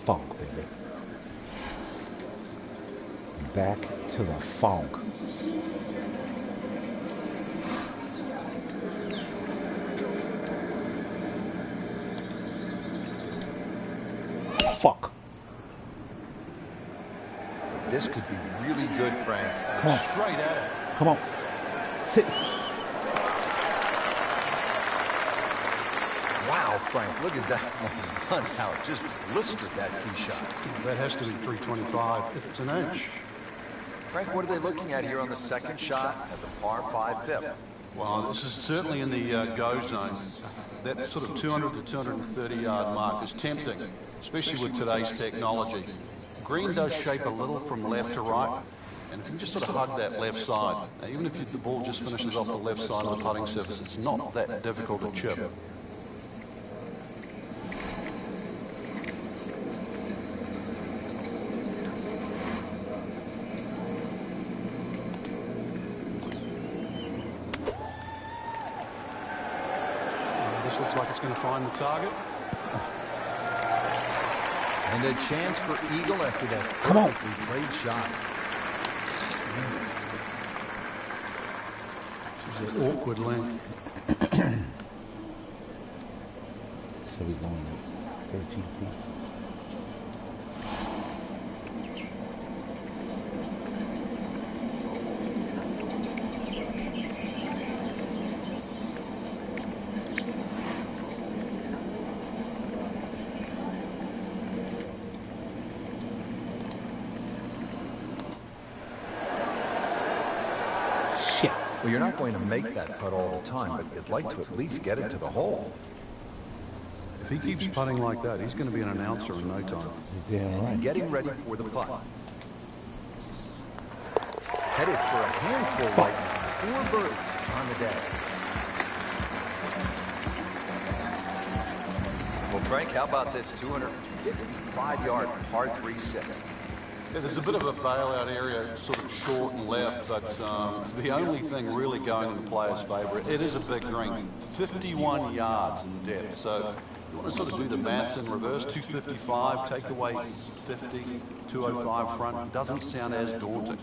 funk, baby. Back to the funk. Fuck. This could be really good, Frank. Come on. Straight at it. Come on. Sit. Wow, Frank, look at that one. How it just blistered that tee shot. That has to be 325 if it's an inch. Frank, what are they looking at here on the second shot at the par 5 fifth? Well, this is certainly in the go zone. That sort of 200 to 230 yard mark is tempting, especially with today's technology. Green does shape a little from left to right, and if you just sort of hug that left side, now even if the ball just finishes off the left side of the putting surface, it's not that difficult to chip. This looks like it's going to find the target. And a chance for eagle after that Come on. perfectly played shot. This is an awkward length. So we're going 13 feet. Well, you're not going to make that putt all the time, but you'd like to at least get it to the hole. If he keeps putting like that, he's going to be an announcer in no time. Yeah, right. Getting ready for the putt. Headed for a handful right now. 4 birdies on the day. Well, Frank, how about this 255-yard par 3 sixth? Yeah, there's a bit of a bailout area, sort of short and left, but the only thing really going in the player's favour, it is a big green, 51 yards in depth. So you want to sort of do the maths in reverse, 255, take away 50, 205 front, doesn't sound as daunting.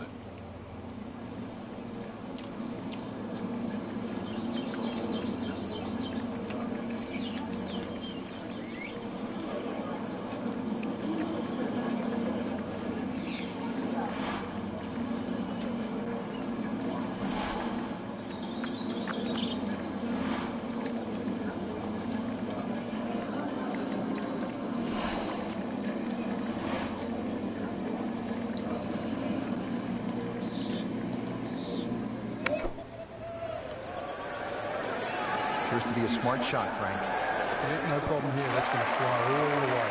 Appears to be a smart shot, Frank. Yeah, no problem here. That's going to fly all the way.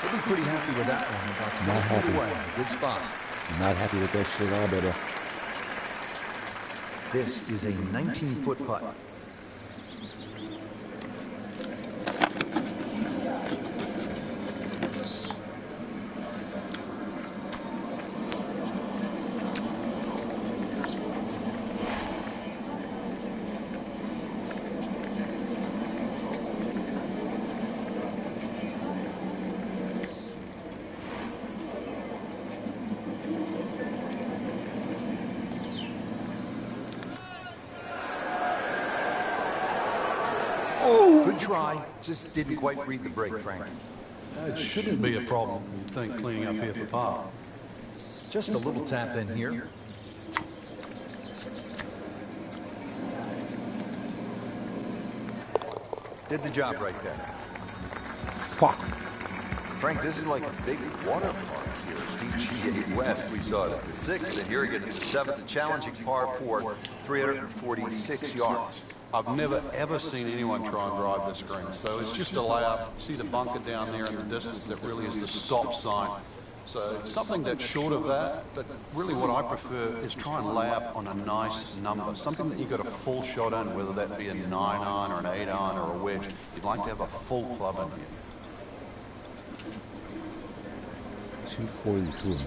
He'll be pretty happy with that one. About to Not make it happy. away. Good spot. Not happy with that shit at all, baby. This is a 19-foot putt. Good try, just didn't quite read the break, Frank. It shouldn't be a problem, you'd think, cleaning up here for par. Just a little tap in here. Did the job right there. Fuck. Frank, this is like a big water park here at PGA West. We saw it at the 6th, and here again at the 7th, a challenging par 4, 346 yards. I've never ever seen anyone try and drive this green, so it's just a layup. You see the bunker down there in the distance, that really is the stop sign. So something that's short of that, but really what I prefer is try and lay up on a nice number, something that you've got a full shot in, whether that be a 9-iron or an 8-iron or a wedge. You'd like to have a full club in here. 242.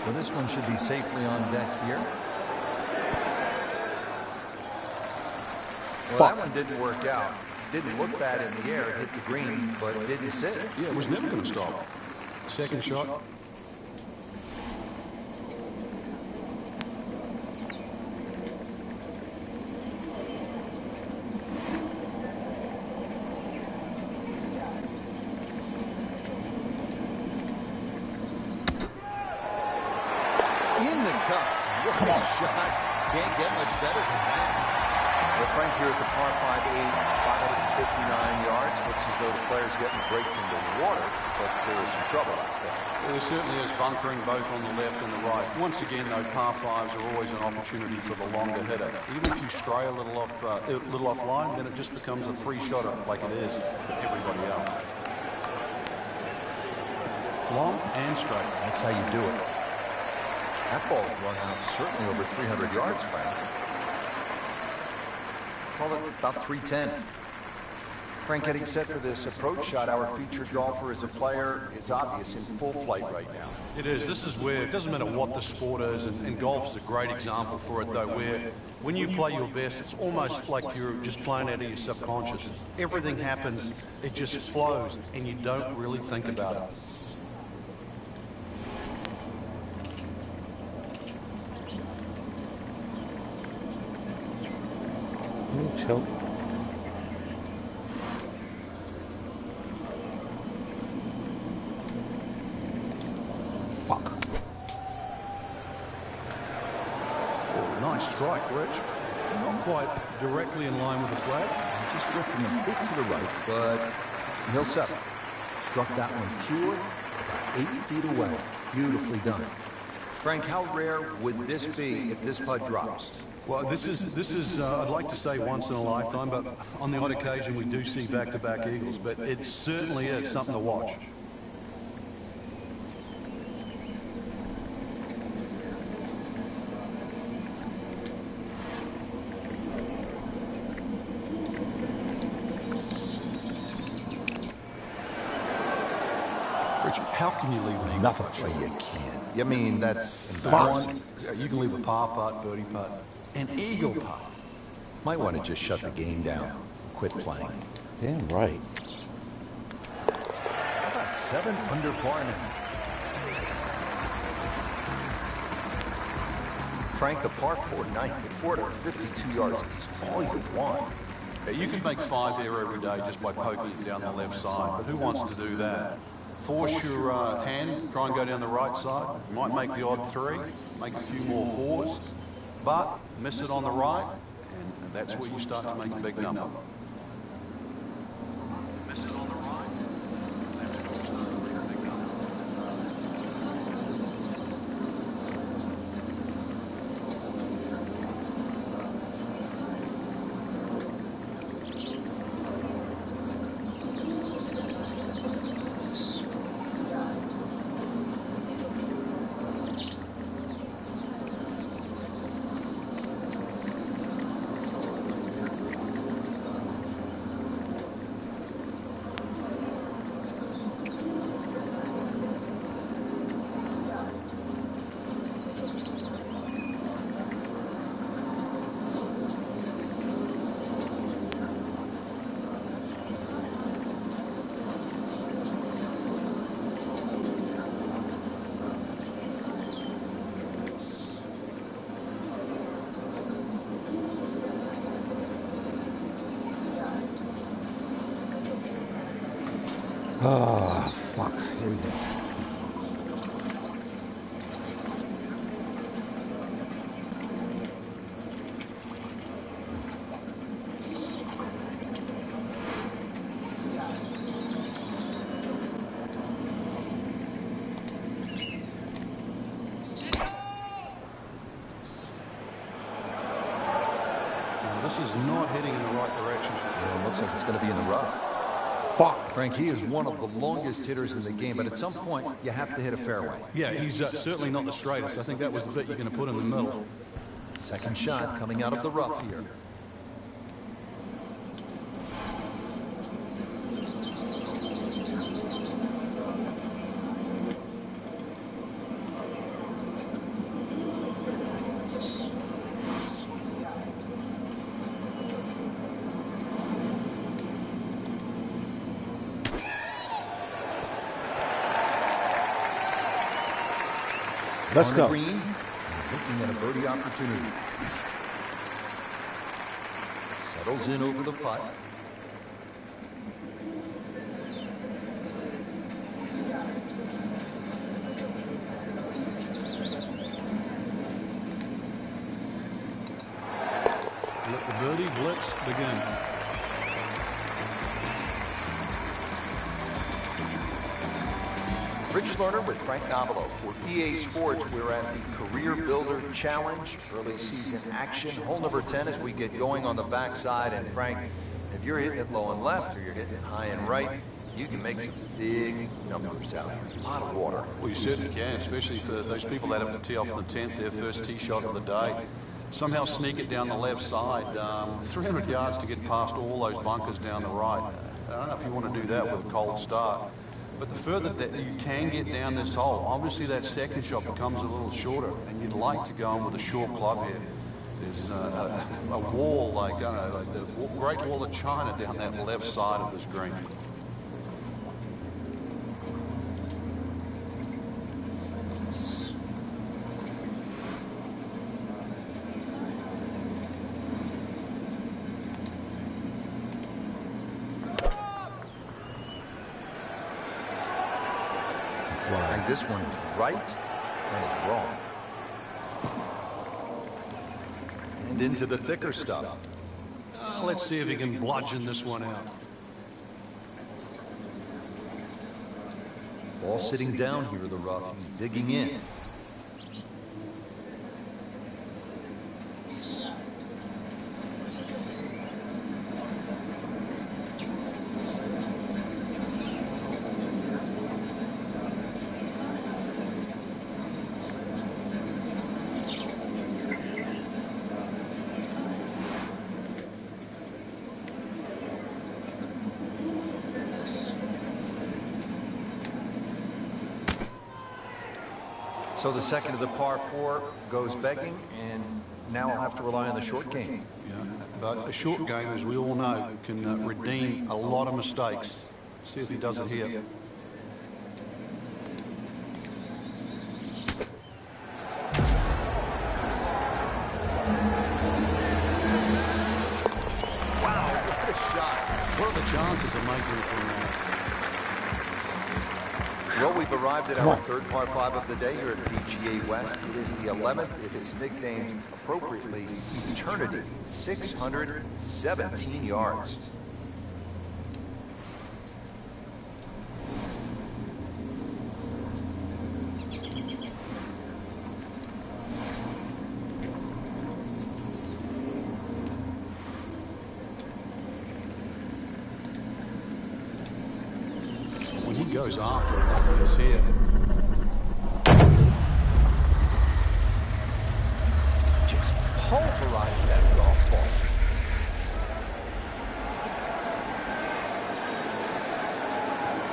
Well, this one should be safely on deck here. Well, that one didn't work out. Didn't look bad in the air. It hit the green, but it didn't sit. Yeah, it was never going to stop. Second shot. In the cup. What a shot. Can't get much better than that. Well, Frank, here at the par 5-8, 559 yards. Looks as though the player's getting a break from the water, but there is some trouble out there. There certainly is bunkering both on the left and the right. Once again, though, par 5s are always an opportunity for the longer hitter. Even if you stray a little offline, then it just becomes a three-shotter like it is for everybody else. Long and straight. That's how you do it. That ball's run out certainly over 300 yards, Frank. Call it about 310. Frank, getting set for this approach shot. Our featured golfer is a player, it's obvious, in full flight right now. It is. This is where it doesn't matter what the sport is, and golf is a great example for it, though, where when you play your best, it's almost like you're just playing out of your subconscious. Everything happens, it just flows, and you don't really think about it. Chill. Fuck. Oh, nice strike, Rich. Not quite directly in line with the flag. Just drifting a bit to the right, but he'll settle. Struck that one pure, about 8 feet away. Beautifully done. Frank, how rare would this be if this putt drops? Well, this is I'd like to say once in a lifetime, but on the odd occasion we do see back-to-back eagles, but it certainly is something to watch. Richard, how can you leave an eagle Nothing. putt? Well, you can't. I mean, that's embarrassing. You can leave a par putt, birdie putt, an eagle putt. Might want to just shut the game down. Quit playing. Damn right. How about 7 under par now? Frank, the par 4 ninth at 452 yards is all you want. Yeah, you can make 5 here every day just by poking it down the left side, but who wants to do that? Force your hand, try and go down the right side. You might make the odd 3, make a few more 4s, but miss it on the right, and that's where you start to make a big number. Miss it on the right, that's where you start to make a big number. Ah, fuck. Here we go. This is not heading in the right direction. Well, it looks like it's going to be in the rough. Fuck. Frank, he is one of the longest hitters in the game, but at some point, you have to hit a fairway. Yeah, he's certainly not the straightest. I think that was the bit you're going to put in the middle. Second shot coming out of the rough here. Let's on go. the green, looking at a birdie opportunity. Settles in over the putt. Let the birdie blitz begin. Rich Lerner with Frank Nobilo. For EA Sports, we're at the Career Builder Challenge, early season action, hole number 10 as we get going on the backside. And Frank, if you're hitting it low and left or you're hitting it high and right, you can make some big numbers out of a lot of water. Well, you certainly can, especially for those people that have to tee off the 10th, their first tee shot of the day. Somehow sneak it down the left side. 300 yards to get past all those bunkers down the right. I don't know if you want to do that with a cold start. But the further that you can get down this hole, obviously that second shot becomes a little shorter, and you'd like to go in with a short club head. There's a wall, like, I don't know, like the Great Wall of China down that left side of this green. And this one is right and is wrong. And into the thicker stuff. Let's see if he can bludgeon this one out. Ball sitting down here in the rough. He's digging in. So the second of the par 4 goes begging, and now I'll have to rely on the short game. Yeah, but a short game, as we all know, can redeem a lot of mistakes. See if he does it here. Wow, what a shot. What are the chances of making it from that? Well, we've arrived at our third par 5 of the day here at PGA West. It is the 11th. It is nicknamed appropriately Eternity, 617 yards. When he goes after it, he's here. Just pulverize that golf ball.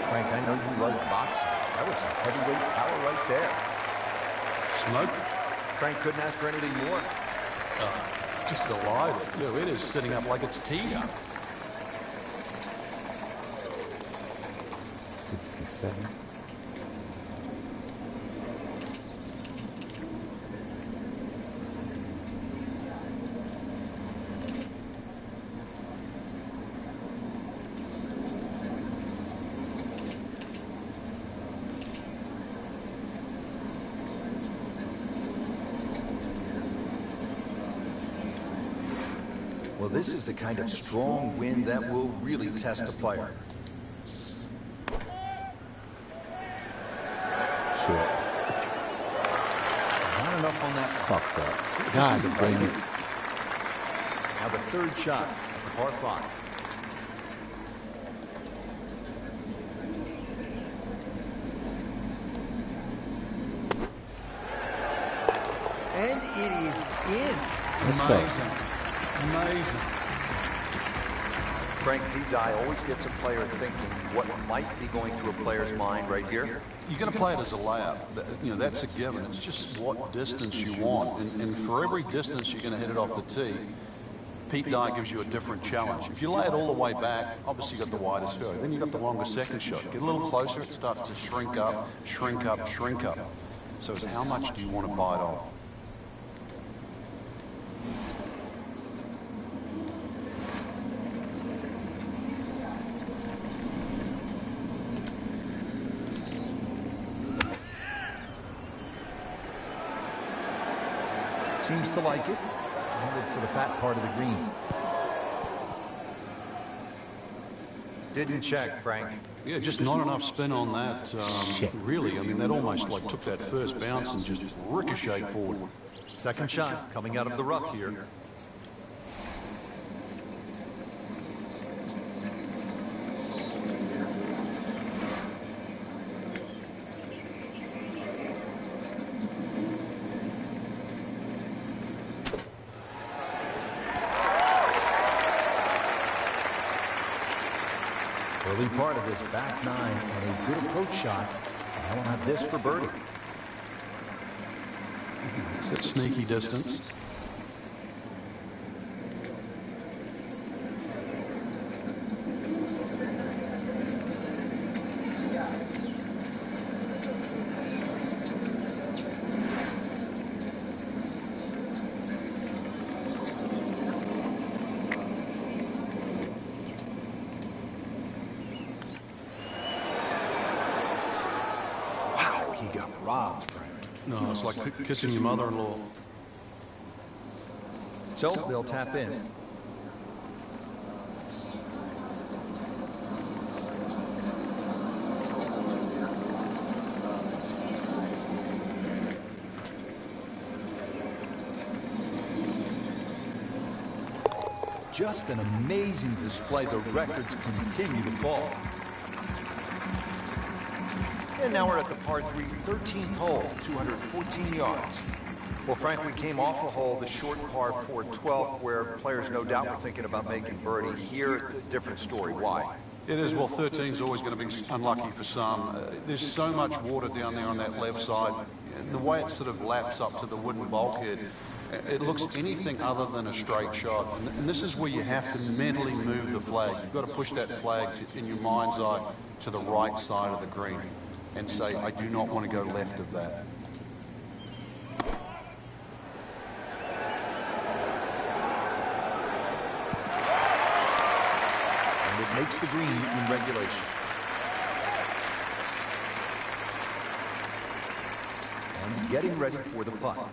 Frank, I know you like boxing. That was some heavyweight power right there. Smoke. Frank couldn't ask for anything more. Just alive, too. It is sitting up like it's teed up. 67. Well, this is the kind of strong wind that will really test a player. Short. Not enough on that. Fucked up. God damn it. Now the third shot, par 5. And it is in. Let's go. Amazing. Frank, P-Dye always gets a player thinking what might be going through a player's mind right here. You're going to play it as a layup. You know, that's a given. It's just what distance you want. And for every distance you're going to hit it off the tee, Pete Dye gives you a different challenge. If you lay it all the way back, obviously you've got the widest fairway. Then you've got the longer second shot. Get a little closer, it starts to shrink up, shrink up, shrink up. So it's how much do you want to bite off? Seems to like it. Headed for the fat part of the green. Didn't check, Frank. Yeah, just not enough spin on that. Really, I mean, that almost like took that first bounce and just ricocheted forward. Second shot coming out of the rough here. Early part of this back nine and a good approach shot. I don't have this for birdie. It's that sneaky distance. Robbed, Frank. No, it's like kissing your mother-in-law. So they'll tap in. Just an amazing display. The records continue to fall. And now we're at the par 3, 13th hole, 214 yards. Well, Frank, we came off a hole, the short par 4 12th, where players no doubt were thinking about making birdie. Here, a different story. Why? It is. Well, 13 is always going to be unlucky for some. There's so much water down there on that left side. And the way it sort of laps up to the wooden bulkhead, it looks anything other than a straight shot. And this is where you have to mentally move the flag. You've got to push that flag in your mind's eye to the right side of the green and say, I do not want to go left of that. And it makes the green in regulation. And getting ready for the putt.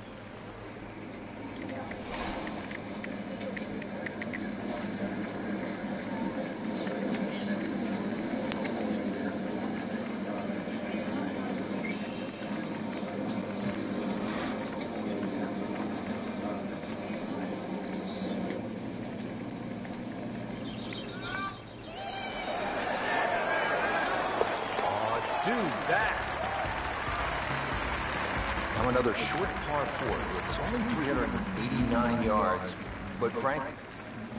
Now another short par 4. It's only 389 yards. But Frank,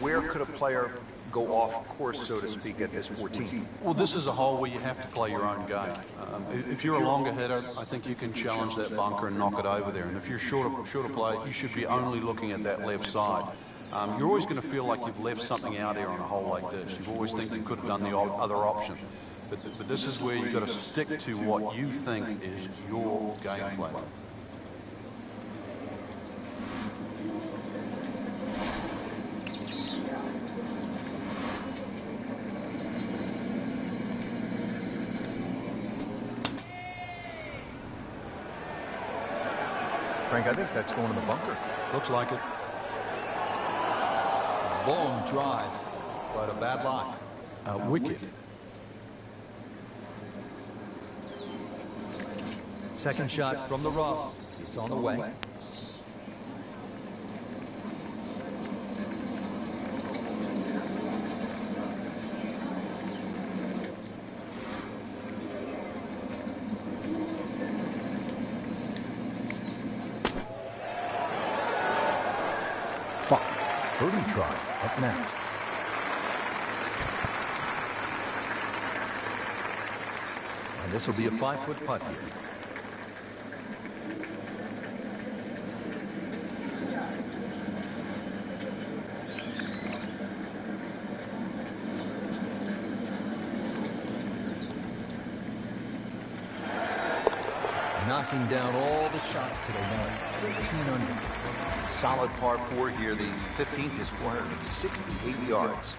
where could a player go off course, so to speak, at this 14th? Well, this is a hole where you have to play your own game. If you're a longer hitter, I think you can challenge that bunker and knock it over there. And if you're shorter player, you should be only looking at that left side. You're always going to feel like you've left something out there on a hole like this. You always think you could have done the other option. But this is where you've got to stick to what you think is your gameplay. Frank, I think that's going to the bunker. Looks like it. Long drive, but a bad lie. Wicked. Second shot from the rough. It's on the way. Birdie try up next. And this will be a 5-foot putt here. Knocking down all the shots today. Now 13 under. Solid par 4 here. The 15th is 468 yards.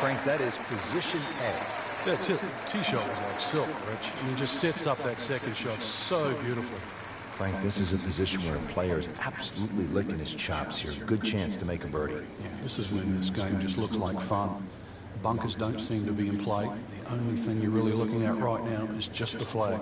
Frank, that is position A. Yeah, tee shot was like silk, Rich. I mean, just sets up that second shot so beautifully. Frank, this is a position where a player is absolutely licking his chops here. Good chance to make a birdie. Yeah, this is when this game just looks like fun. Bunkers don't seem to be in play. The only thing you're really looking at right now is just the flag.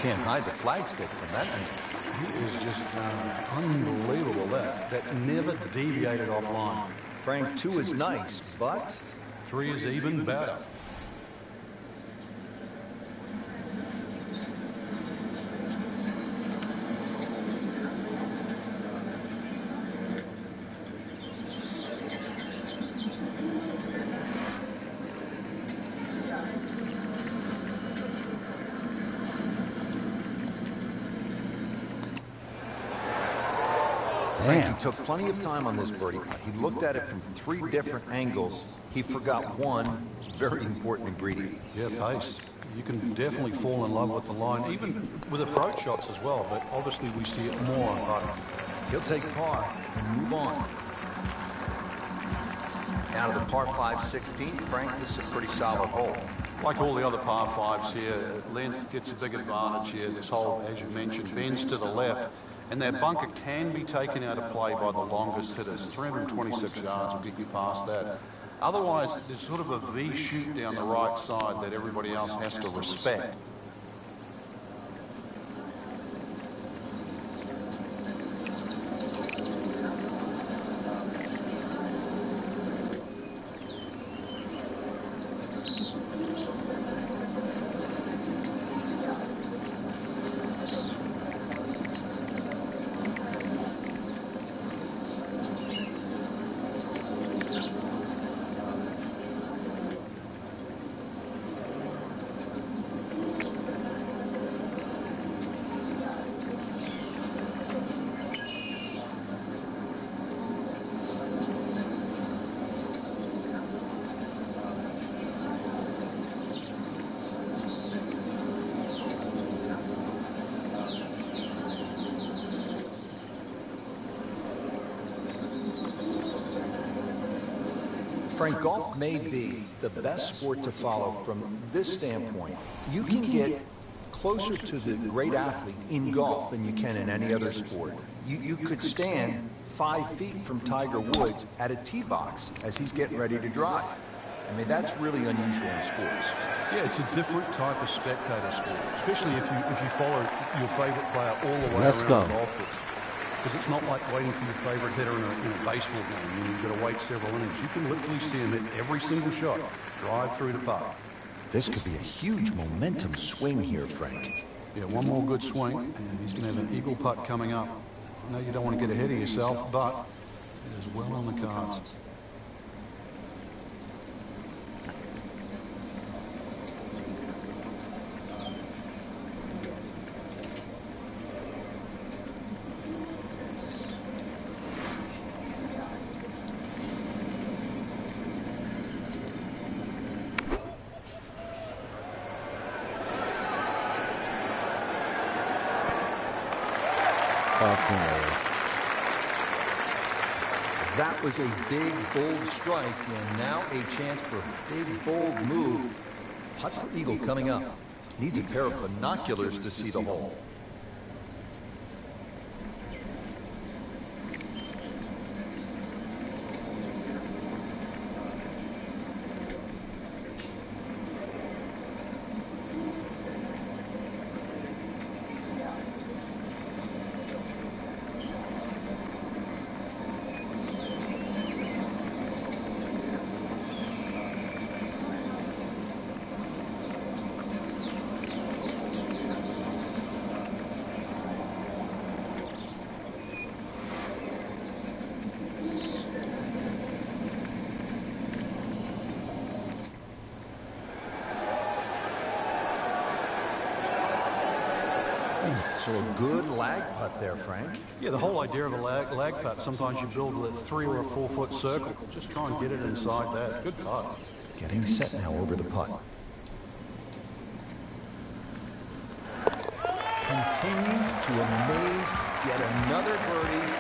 Can't hide the flagstick from that. He is just unbelievable, that never deviated off line. Frank, 2 is nice, but 3 is even better. Frank, he took plenty of time on this birdie putt. He looked at it from 3 different angles. He forgot one very important ingredient. Yeah, pace. You can definitely fall in love with the line, even with approach shots as well, but obviously we see it more on putt. He'll take par and move on. Now to the par 5 16. Frank, this is a pretty solid hole. Like all the other par 5s here, length gets a big advantage here. This hole, as you mentioned, bends to the left. And that bunker can be taken out of play by the longest hitters. 326 yards will get you past that. Otherwise, there's sort of a V shoot down the right side that everybody else has to respect. Frank, golf may be the best sport to follow from this standpoint. You can get closer to the great athlete in golf than you can in any other sport. You could stand 5 feet from Tiger Woods at a tee box as he's getting ready to drive. I mean, that's really unusual in sports. Yeah, it's a different type of spectator sport, especially if you follow your favorite player all the way around the golf course. Because it's not like waiting for your favorite hitter in a baseball game. You've got to wait several innings. You can literally see him hit every single shot, drive through the putt. This could be a huge momentum swing here, Frank. Yeah, one more good swing, and he's going to have an eagle putt coming up. I know you don't want to get ahead of yourself, but it is well on the cards. That was a big, bold strike, and now a chance for a big, bold move. Putt for eagle coming up. Needs a pair of binoculars to see the hole. So a good lag putt there, Frank. Yeah, the whole idea of a lag putt, sometimes you build a 3 or a 4 foot circle. Just try and get it inside that. Good putt. Getting set now over the putt. Continues to amaze. Yet another birdie.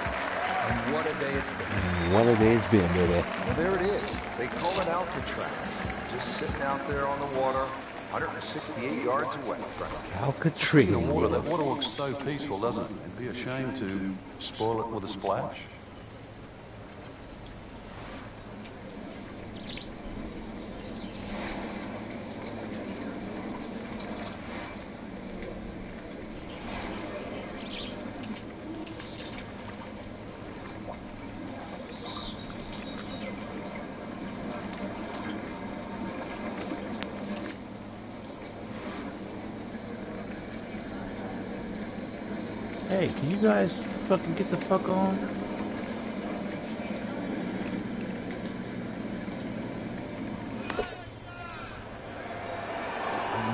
And what a day it's been. What a day it's been, baby. Well, there it is. They call it Alcatraz. Just sitting out there on the water, 168 yards away, Frank. Alcatraz. The water, that water looks so peaceful, doesn't it? It'd be a shame to spoil it with a splash. Hey, can you guys fucking get the fuck on?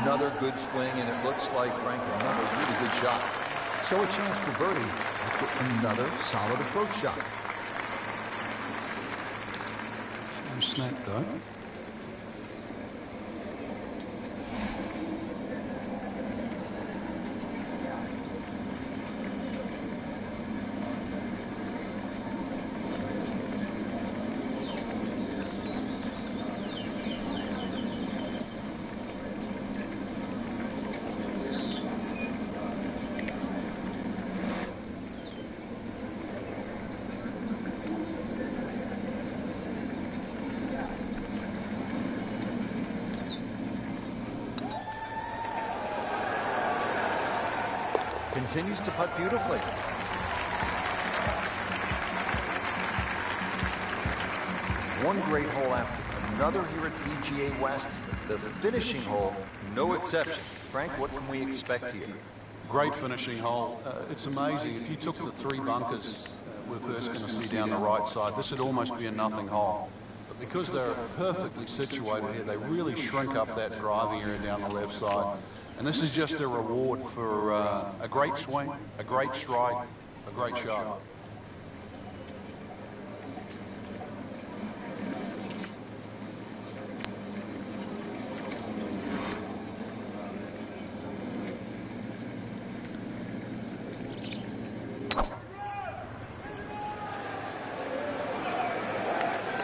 Another good swing, and it looks like, Frank, another really good shot. So a chance for birdie after another solid approach shot. No snap, though. Continues to putt beautifully. One great hole after another here at PGA West. The finishing hole, no exception. Frank, what can we expect here? Great finishing hole. It's amazing. If you took the 3 bunkers we're first going to see down the right side, this would almost be a nothing hole. But because they're perfectly situated here, they really shrink up that driving area down the left side. And this is just a reward for a great swing, a great strike, a great shot.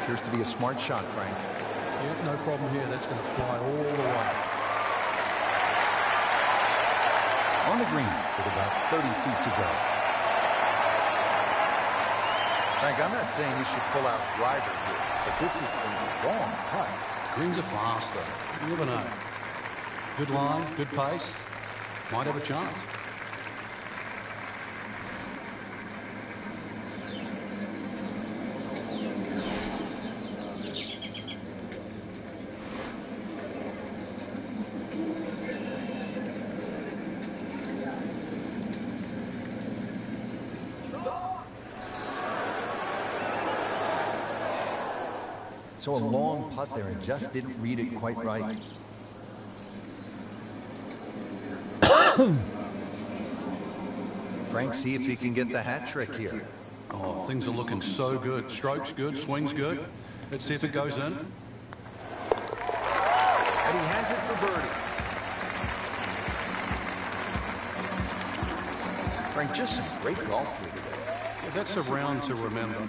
Appears to be a smart shot, Frank. Yeah, no problem here. That's going to fly all the way. On the green with about 30 feet to go. Frank, I'm not saying you should pull out driver here, but this is a long putt. Greens are fast, though. You never know. Good line, good pace. Might have a chance. So a long putt there and just didn't read it quite right. Frank, see if he can get the hat trick here. Oh, things are looking so good. Stroke's good, swing's good. Let's see if it goes in. And he has it for birdie. Frank, just some great golf here today. Yeah, that's a round to remember.